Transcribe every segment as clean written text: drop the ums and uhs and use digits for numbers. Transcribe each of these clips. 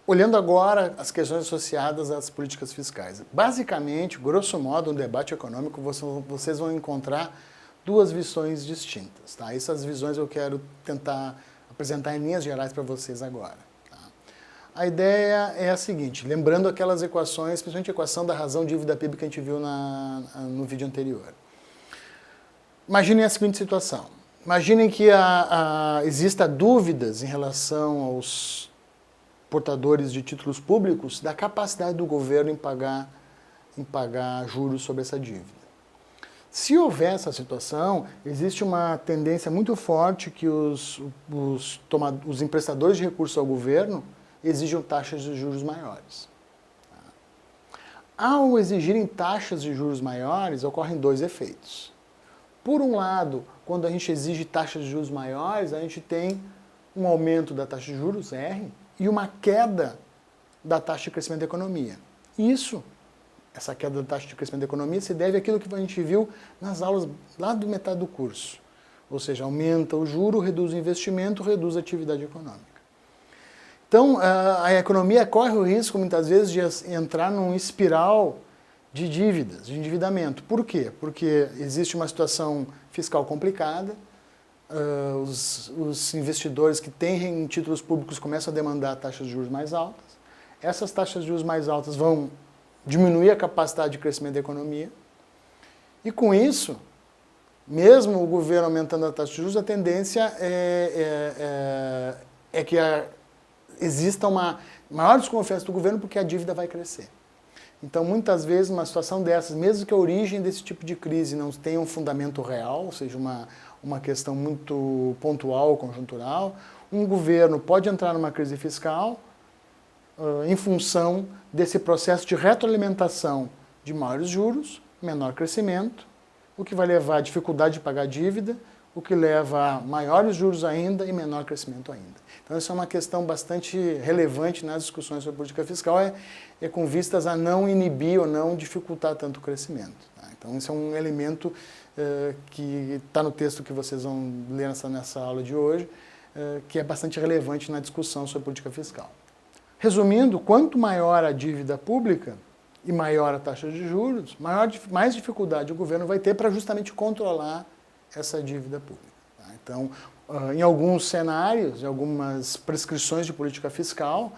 Olhando agora as questões associadas às políticas fiscais. Basicamente, grosso modo, no debate econômico, vocês vão encontrar duas visões distintas. Tá? Essas visões eu quero tentar apresentar em linhas gerais para vocês agora. Tá? A ideia é a seguinte, lembrando aquelas equações, principalmente a equação da razão dívida PIB que a gente viu no vídeo anterior. Imaginem a seguinte situação. Imaginem que exista dúvidas em relação aos portadores de títulos públicos da capacidade do governo em pagar juros sobre essa dívida. Se houver essa situação, existe uma tendência muito forte que os emprestadores de recursos ao governo exijam taxas de juros maiores. Ao exigirem taxas de juros maiores, ocorrem dois efeitos. Por um lado, quando a gente exige taxas de juros maiores, a gente tem um aumento da taxa de juros, R, e uma queda da taxa de crescimento da economia. Essa queda da taxa de crescimento da economia se deve àquilo que a gente viu nas aulas lá do metade do curso. Ou seja, aumenta o juro, reduz o investimento, reduz a atividade econômica. Então, a economia corre o risco, muitas vezes, de entrar num espiral de dívidas, de endividamento. Por quê? Porque existe uma situação fiscal complicada, os investidores que têm títulos públicos começam a demandar taxas de juros mais altas. Essas taxas de juros mais altas vão diminuir a capacidade de crescimento da economia. E com isso, mesmo o governo aumentando a taxa de juros, a tendência é que exista uma maior desconfiança do governo porque a dívida vai crescer. Então, muitas vezes, uma situação dessas, mesmo que a origem desse tipo de crise não tenha um fundamento real, ou seja, uma questão muito pontual, conjuntural, um governo pode entrar numa crise fiscal em função desse processo de retroalimentação de maiores juros, menor crescimento, o que vai levar à dificuldade de pagar dívida, o que leva a maiores juros ainda e menor crescimento ainda. Então, essa é uma questão bastante relevante nas discussões sobre política fiscal, com vistas a não inibir ou não dificultar tanto o crescimento. Tá? Então, esse é um elemento que está no texto que vocês vão ler nessa aula de hoje, que é bastante relevante na discussão sobre política fiscal. Resumindo, quanto maior a dívida pública e maior a taxa de juros, mais dificuldade o governo vai ter para justamente controlar essa dívida pública. Tá? Então, em alguns cenários, em algumas prescrições de política fiscal,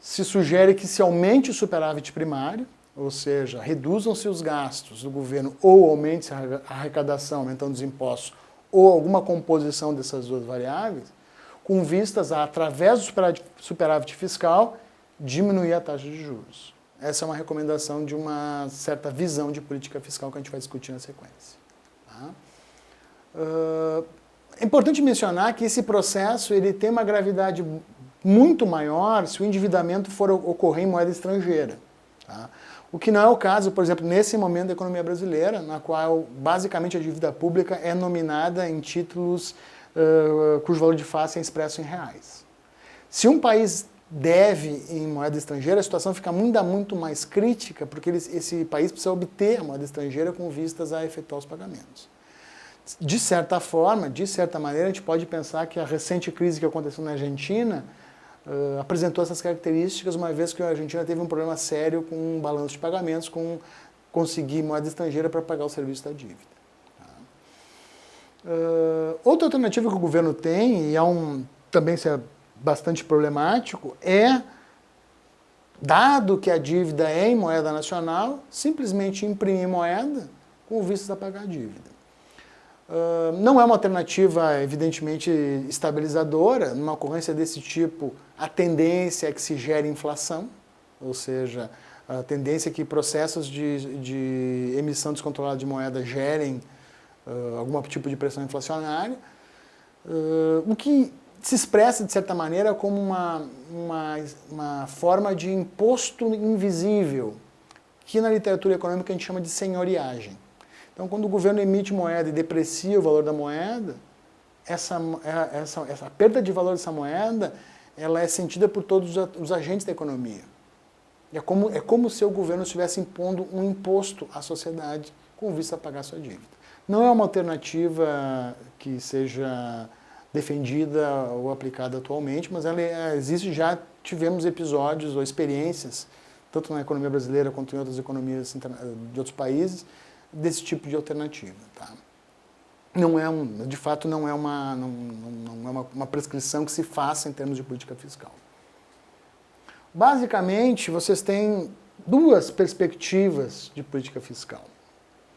se sugere que se aumente o superávit primário, ou seja, reduzam-se os gastos do governo ou aumente-se a arrecadação, aumentando os impostos, ou alguma composição dessas duas variáveis, com vistas a, através do superávit fiscal, diminuir a taxa de juros. Essa é uma recomendação de uma certa visão de política fiscal que a gente vai discutir na sequência. Tá? É importante mencionar que esse processo ele tem uma gravidade muito maior se o endividamento for ocorrer em moeda estrangeira. Tá? O que não é o caso, por exemplo, nesse momento da economia brasileira, na qual basicamente a dívida pública é nominada em títulos cujo valor de face é expresso em reais. Se um país deve em moeda estrangeira, a situação fica ainda muito mais crítica, porque esse país precisa obter a moeda estrangeira com vistas a efetuar os pagamentos. De certa forma, de certa maneira, a gente pode pensar que a recente crise que aconteceu na Argentina apresentou essas características, uma vez que a Argentina teve um problema sério com o balanço de pagamentos, com conseguir moeda estrangeira para pagar o serviço da dívida. Outra alternativa que o governo tem, e também isso é bastante problemático, dado que a dívida é em moeda nacional, simplesmente imprimir moeda com vistas a pagar a dívida. Não é uma alternativa, evidentemente, estabilizadora. Numa ocorrência desse tipo, a tendência é que se gere inflação, ou seja, a tendência é que processos de emissão descontrolada de moeda gerem algum tipo de pressão inflacionária, o que se expressa, de certa maneira, como uma forma de imposto invisível, que na literatura econômica a gente chama de senhoriagem. Então, quando o governo emite moeda e deprecia o valor da moeda, a perda de valor dessa moeda ela é sentida por todos os agentes da economia. É como se o governo estivesse impondo um imposto à sociedade com vista a pagar sua dívida. Não é uma alternativa que seja defendida ou aplicada atualmente, mas ela existe, já tivemos episódios ou experiências, tanto na economia brasileira quanto em outras economias de outros países, desse tipo de alternativa. Tá? De fato, não é uma prescrição que se faça em termos de política fiscal. Basicamente, vocês têm duas perspectivas de política fiscal.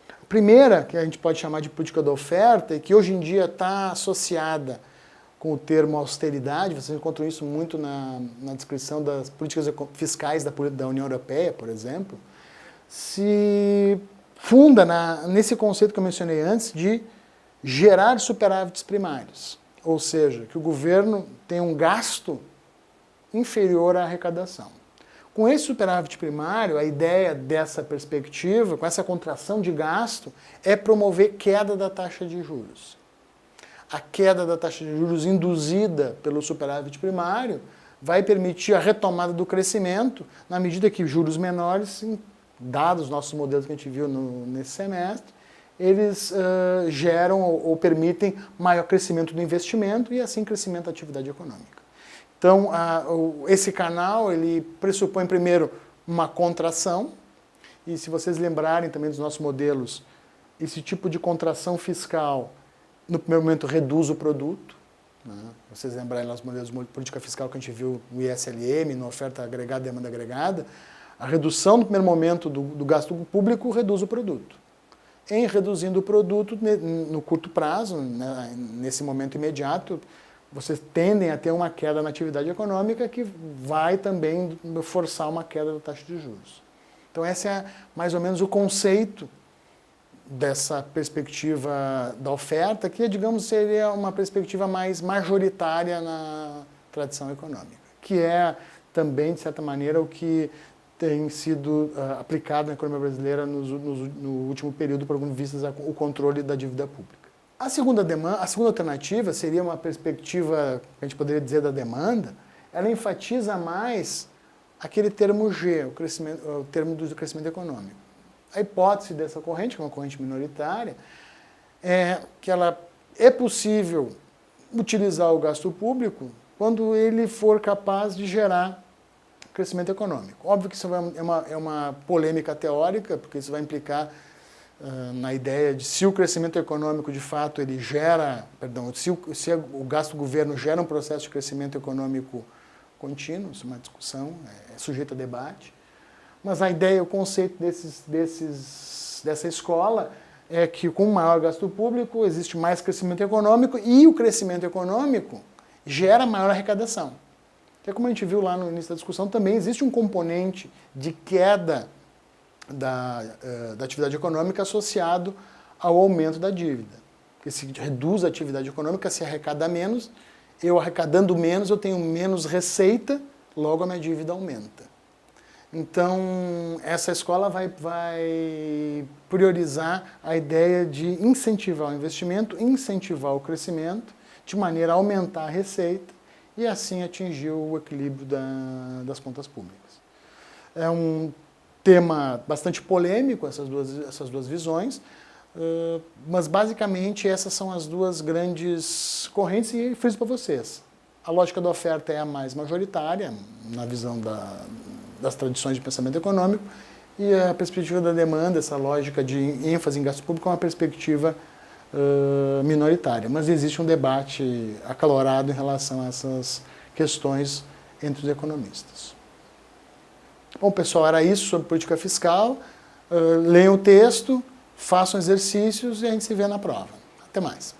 A primeira, que a gente pode chamar de política da oferta, e que hoje em dia está associada com o termo austeridade, vocês encontram isso muito na descrição das políticas fiscais da União Europeia, por exemplo, se funda nesse conceito que eu mencionei antes de gerar superávites primários, ou seja, que o governo tem um gasto inferior à arrecadação. Com esse superávit primário, a ideia dessa perspectiva, com essa contração de gasto, é promover queda da taxa de juros. A queda da taxa de juros induzida pelo superávit primário vai permitir a retomada do crescimento na medida que juros menores, dados os nossos modelos que a gente viu nesse semestre, eles geram ou permitem maior crescimento do investimento e assim crescimento da atividade econômica. Então, esse canal ele pressupõe primeiro uma contração, e se vocês lembrarem também dos nossos modelos, esse tipo de contração fiscal no primeiro momento reduz o produto. Né? Vocês lembrarem dos modelos de política fiscal que a gente viu no ISLM, na oferta agregada e demanda agregada, a redução no primeiro momento do gasto público reduz o produto. Em reduzindo o produto, no curto prazo, né, nesse momento imediato, vocês tendem a ter uma queda na atividade econômica que vai também forçar uma queda da taxa de juros. Então esse é mais ou menos o conceito dessa perspectiva da oferta, que, digamos, seria uma perspectiva mais majoritária na tradição econômica, que é também, de certa maneira, o que tem sido aplicado na economia brasileira no último período, por algumas vistas o controle da dívida pública. A segunda alternativa seria uma perspectiva, que a gente poderia dizer, da demanda. Ela enfatiza mais aquele termo G, o termo do crescimento econômico. A hipótese dessa corrente, que é uma corrente minoritária, é que é possível utilizar o gasto público quando ele for capaz de gerar crescimento econômico. Óbvio que isso é uma polêmica teórica, porque isso vai implicar na ideia de se o crescimento econômico de fato ele gera, se o gasto do governo gera um processo de crescimento econômico contínuo, isso é uma discussão, é sujeito a debate. Mas a ideia, o conceito dessa escola é que com maior gasto público existe mais crescimento econômico e o crescimento econômico gera maior arrecadação. Que é como a gente viu lá no início da discussão, também existe um componente de queda da atividade econômica associado ao aumento da dívida. Porque se reduz a atividade econômica, se arrecada menos, eu arrecadando menos, eu tenho menos receita, logo a minha dívida aumenta. Então, essa escola vai priorizar a ideia de incentivar o investimento, incentivar o crescimento, de maneira a aumentar a receita e assim atingir o equilíbrio das contas públicas. É um tema bastante polêmico, essas duas visões, mas basicamente essas são as duas grandes correntes e friso para vocês. A lógica da oferta é a mais majoritária, na visão das tradições de pensamento econômico, e a perspectiva da demanda, essa lógica de ênfase em gasto público, é uma perspectiva minoritária. Mas existe um debate acalorado em relação a essas questões entre os economistas. Bom, pessoal, era isso sobre política fiscal. Leiam o texto, façam exercícios e a gente se vê na prova. Até mais.